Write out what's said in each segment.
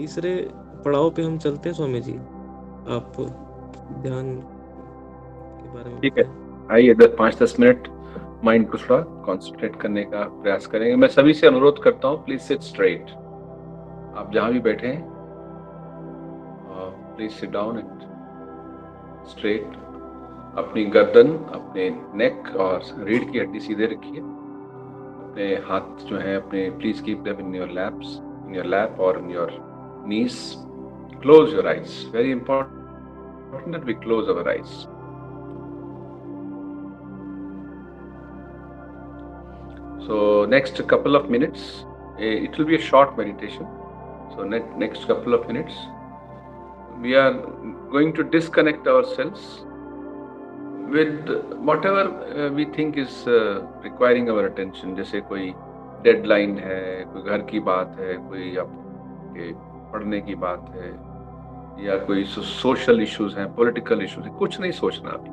तीसरे पड़ाव पे हम चलते हैं स्वामी जी, आप ध्यान के बारे में ठीक है, बताएं। आइए 5-10 मिनट माइंड को थोड़ा कॉन्सेंट्रेट करने का प्रयास करेंगे। मैं सभी से अनुरोध करता हूँ, प्लीज सिट स्ट्रेट। आप जहां भी बैठे हैं, please sit down and straight. अपनी गर्दन, अपने नेक और रीढ़ की हड्डी सीधे रखिए। अपने हाथ जो है अपने, please keep them in your laps, in your lap और in your knees. Close your eyes, very important that we close our eyes. So next couple of minutes, it will be a short meditation. So next couple of minutes, we are going to disconnect ourselves with whatever we think is requiring our attention. जैसे कोई deadline है, कोई घर की बात है, कोई आपके पढ़ने की बात है, या कोई सोशल इश्यूज हैं, पॉलिटिकल इश्यूज हैं। कुछ नहीं सोचना अभी।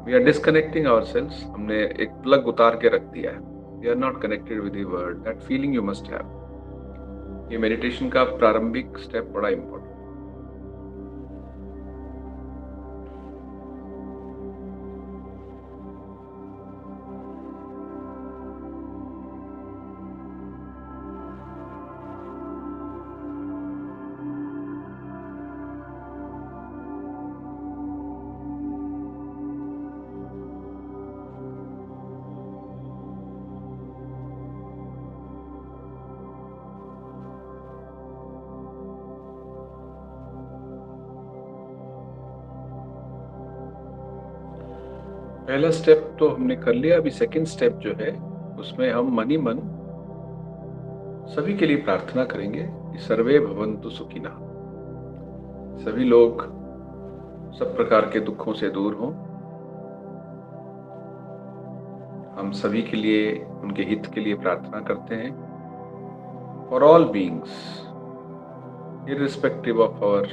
We are disconnecting ourselves. हमने एक प्लग उतार के रख दिया है। We are not connected with the world. That feeling you must have. ये मेडिटेशन का प्रारंभिक स्टेप बड़ा इंपॉर्टेंट। पहला स्टेप तो हमने कर लिया। अभी सेकंड स्टेप जो है, उसमें हम मन ही मन सभी के लिए प्रार्थना करेंगे कि सर्वे भवन्तु सुखिनः। सभी लोग सब प्रकार के दुखों से दूर हों। हम सभी के लिए, उनके हित के लिए प्रार्थना करते हैं। For all beings, irrespective of our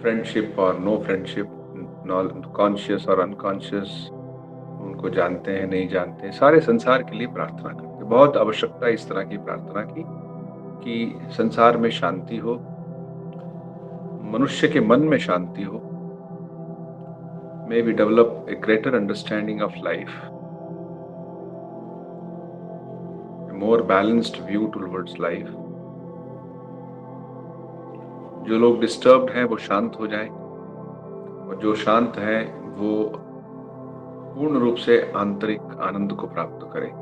friendship or no friendship, conscious और अनकॉन्शियस, उनको जानते हैं नहीं जानते, सारे संसार के लिए प्रार्थना करते हैं। बहुत आवश्यकता है इस तरह की प्रार्थना की कि संसार में शांति हो, मनुष्य के मन में शांति हो। May we develop a greater understanding of life, a more balanced view towards life. जो लोग डिस्टर्ब्ड हैं वो शांत हो जाएं, और जो शांत हैं वो पूर्ण रूप से आंतरिक आनंद को प्राप्त करें।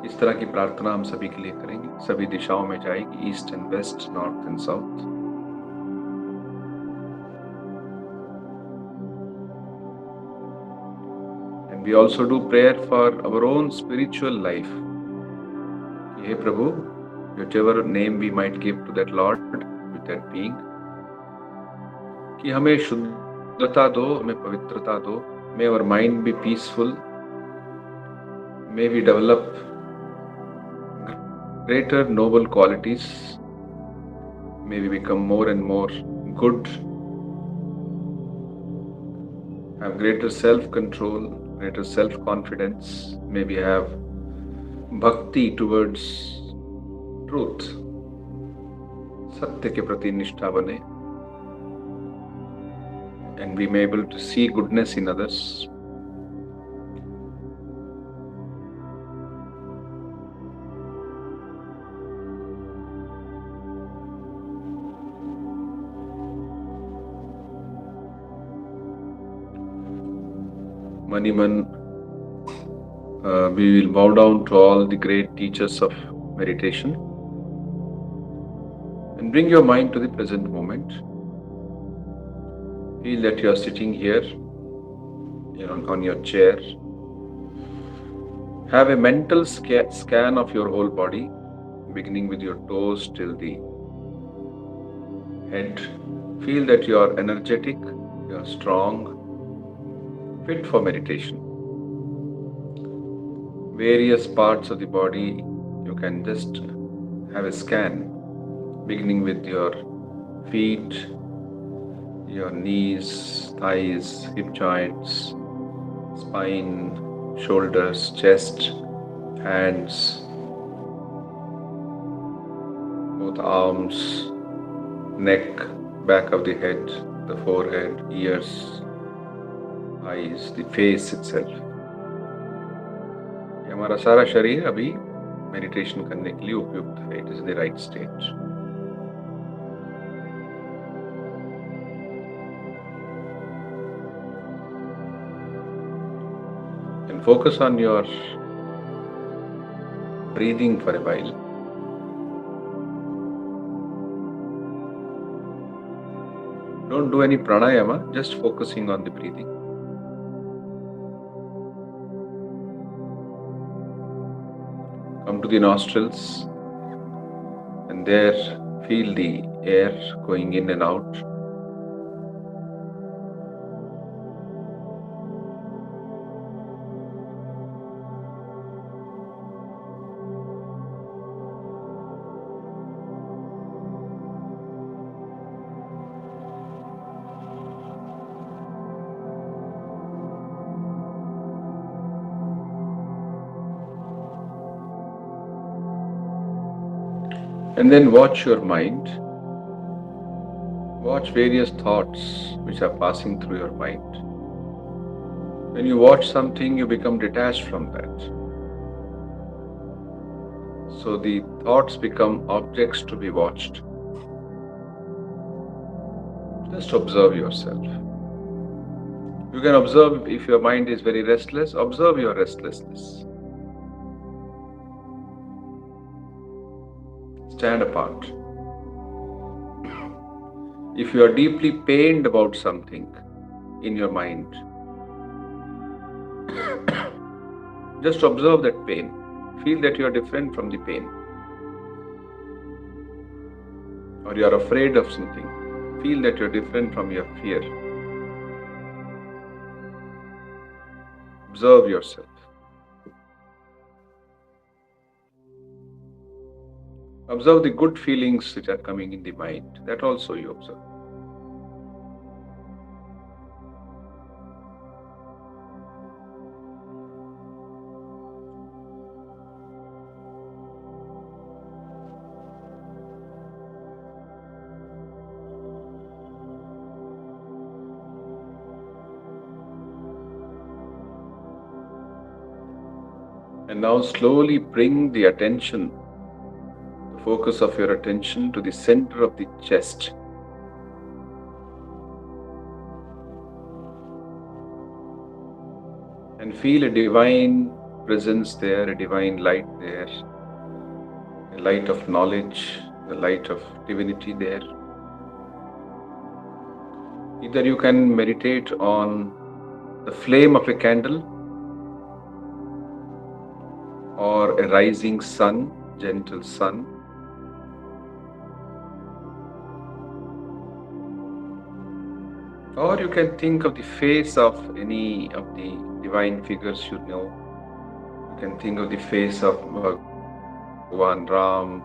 इस तरह की प्रार्थना हम सभी के लिए करेंगे। सभी दिशाओं में जाएगी, east and west, north and south. We also do prayer for our own spiritual life. हे प्रभु, whatever name we might give to that Lord, with that being, कि हमें शुद्धता दो, हमें पवित्रता दो। May our mind be peaceful. May we develop greater noble qualities. May we become more and more good, have greater self-control, greater self-confidence. May we have bhakti towards truth. सत्य के प्रति निष्ठा बने, and we may be able to see goodness in others. Mani Man, we will bow down to all the great teachers of meditation and bring your mind to the present moment. Feel that you are sitting here, on your chair. Have a mental scan of your whole body, beginning with your toes till the head. Feel that you are energetic, you are strong, fit for meditation. Various parts of the body, you can just have a scan, beginning with your feet, your knees, thighs, hip joints, spine, shoulders, chest, hands, both the arms, neck, back of the head, the forehead, ears, eyes, the face itself. ये हमारा सारा शरीर अभी meditation करने के लिए उपयुक्त है. It is in the right state. And focus on your breathing for a while. Don't do any pranayama, just focusing on the breathing. Come to the nostrils and there feel the air going in and out. And then watch your mind. Watch various thoughts which are passing through your mind. When you watch something, you become detached from that. So the thoughts become objects to be watched. Just observe yourself. You can observe if your mind is very restless, observe your restlessness. Stand apart. If you are deeply pained about something in your mind, just observe that pain. Feel that you are different from the pain. Or you are afraid of something. Feel that you are different from your fear. Observe yourself. Observe the good feelings which are coming in the mind. That also you observe. And now slowly bring the attention, the focus of your attention to the center of the chest. And feel a divine presence there, a divine light there, a light of knowledge, the light of divinity there. Either you can meditate on the flame of a candle or a rising sun, gentle sun. Or you can think of the face of any of the divine figures you know. You can think of the face of Bhagwan Ram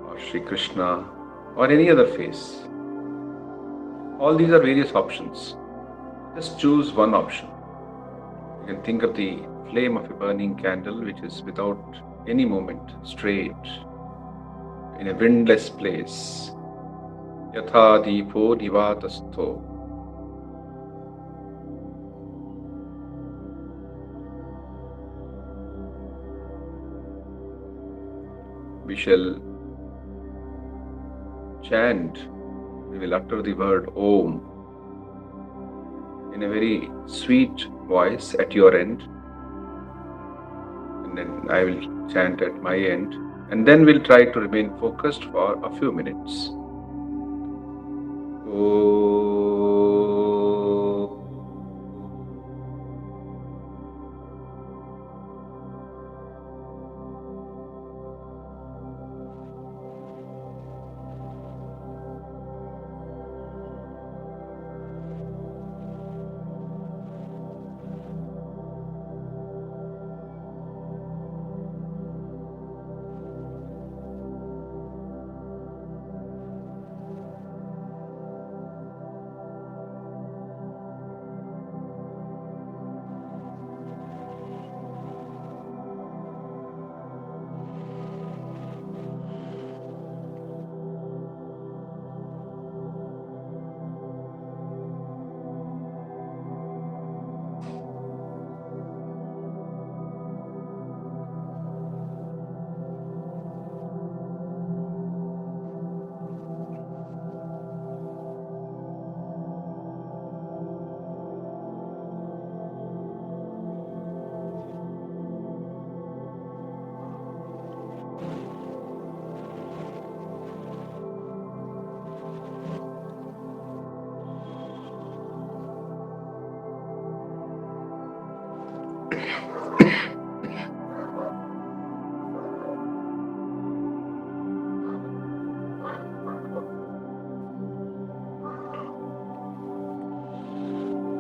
or Sri Krishna or any other face. All these are various options. Just choose one option. You can think of the flame of a burning candle which is without any movement, straight, in a windless place. Yatha deepo nivatastho. We shall chant, we will utter the word Om in a very sweet voice at your end. And then I will chant at my end. And then we'll try to remain focused for a few minutes.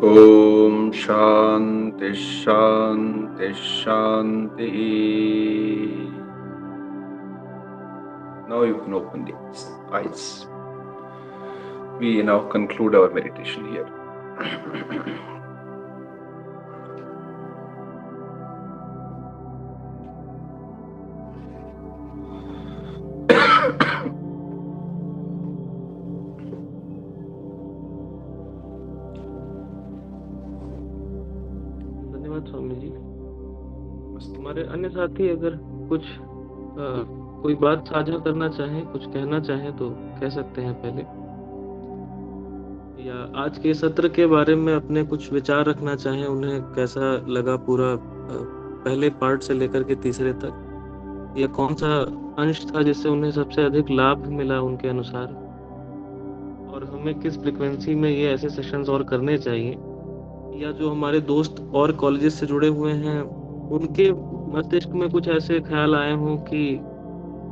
Om Shanti Shanti Shanti. Now you can open the eyes. We now conclude our meditation here. धन्यवाद स्वामी जी। हमारे अन्य साथी अगर कुछ कोई बात साझा करना चाहें, कुछ कहना चाहें तो कह सकते हैं पहले, या आज के सत्र के बारे में अपने कुछ विचार रखना चाहें, उन्हें कैसा लगा पूरा पहले पार्ट से लेकर के तीसरे तक, या कौन सा अंश था जिससे उन्हें सबसे अधिक लाभ मिला उनके अनुसार, और हमें किस फ्रिक्वेंसी में ये ऐसे सेशंस और करने चाहिए, या जो हमारे दोस्त और कॉलेजेस से जुड़े हुए हैं उनके मस्तिष्क में कुछ ऐसे ख्याल आए हों कि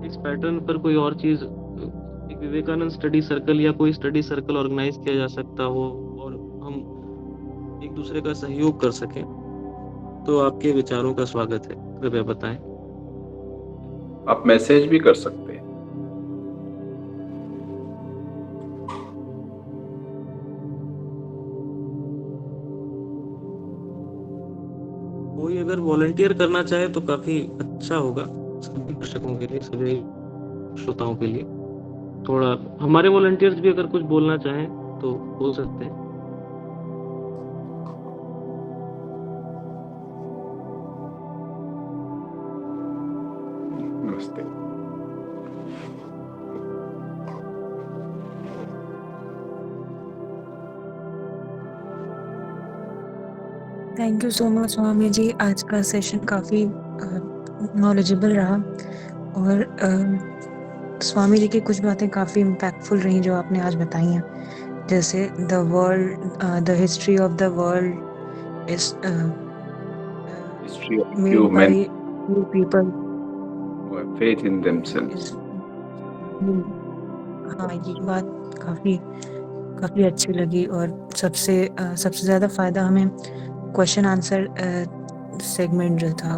इस पैटर्न पर कोई और चीज, एक विवेकानंद स्टडी सर्कल या कोई स्टडी सर्कल ऑर्गेनाइज किया जा सकता हो और हम एक दूसरे का सहयोग कर सकें, तो आपके विचारों का स्वागत है। कृपया बताएं। आप मैसेज भी कर सकते हैं। कोई अगर वॉलंटियर करना चाहे तो काफी अच्छा होगा, सभी दर्शकों के लिए, सभी श्रोताओं के लिए। थोड़ा हमारे वॉलंटियर्स भी अगर कुछ बोलना चाहें तो बोल सकते हैं। नमस्ते। Thank you so much Swami जी, आज का सेशन काफ़ी नॉलेजेबल रहा, और स्वामी जी की कुछ बातें काफ़ी इम्पैक्टफुल रही जो आपने आज बताई हैं, जैसे the history of the world is History of made few men by few people who have faith in themselves. हाँ, ये बात काफ़ी अच्छी लगी, और सबसे ज़्यादा फ़ायदा हमें क्वेश्चन आंसर सेगमेंट जो था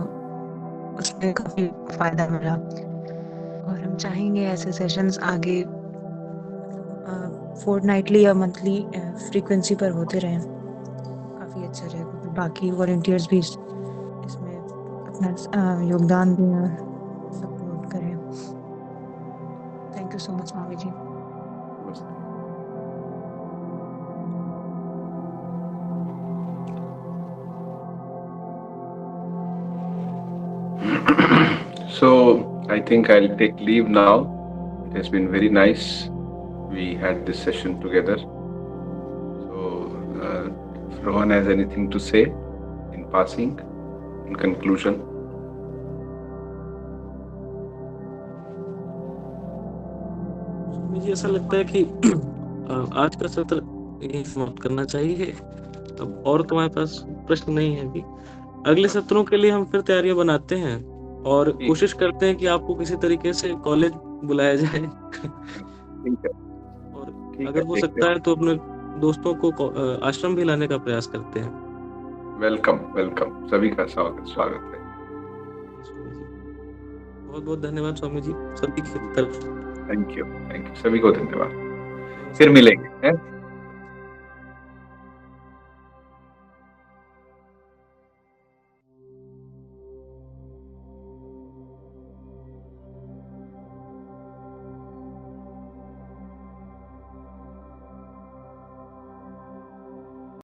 उसमें काफ़ी फ़ायदा मिला, और हम चाहेंगे ऐसे सेशंस आगे फोर्टनाइटली या मंथली फ्रीक्वेंसी पर होते रहें। काफ़ी अच्छा रहेगा, बाकी वॉलंटियर्स भी इसमें अपना योगदान दें और सपोर्ट करें। Thank you so much Swami ji. So I think I'll take leave now. It has been very nice. We had this session together. So if Rohan has anything to say in passing, in conclusion. मुझे ऐसा लगता है कि आज का सत्र यही समाप्त करना चाहिए। अब और तुम्हारे पास प्रश्न नहीं है अभी। अगले सत्रों के लिए हम फिर तैयारियां बनाते हैं और कोशिश करते हैं कि आपको किसी तरीके से कॉलेज बुलाया जाए। ठीक है। और अगर हो सकता है तो अपने दोस्तों को आश्रम भी लाने का प्रयास करते हैं। वेलकम वेलकम, सभी का स्वागत है। बहुत बहुत धन्यवाद स्वामी जी, सभी की तरफ। थैंक यू सभी को धन्यवाद। फिर मिलेंगे।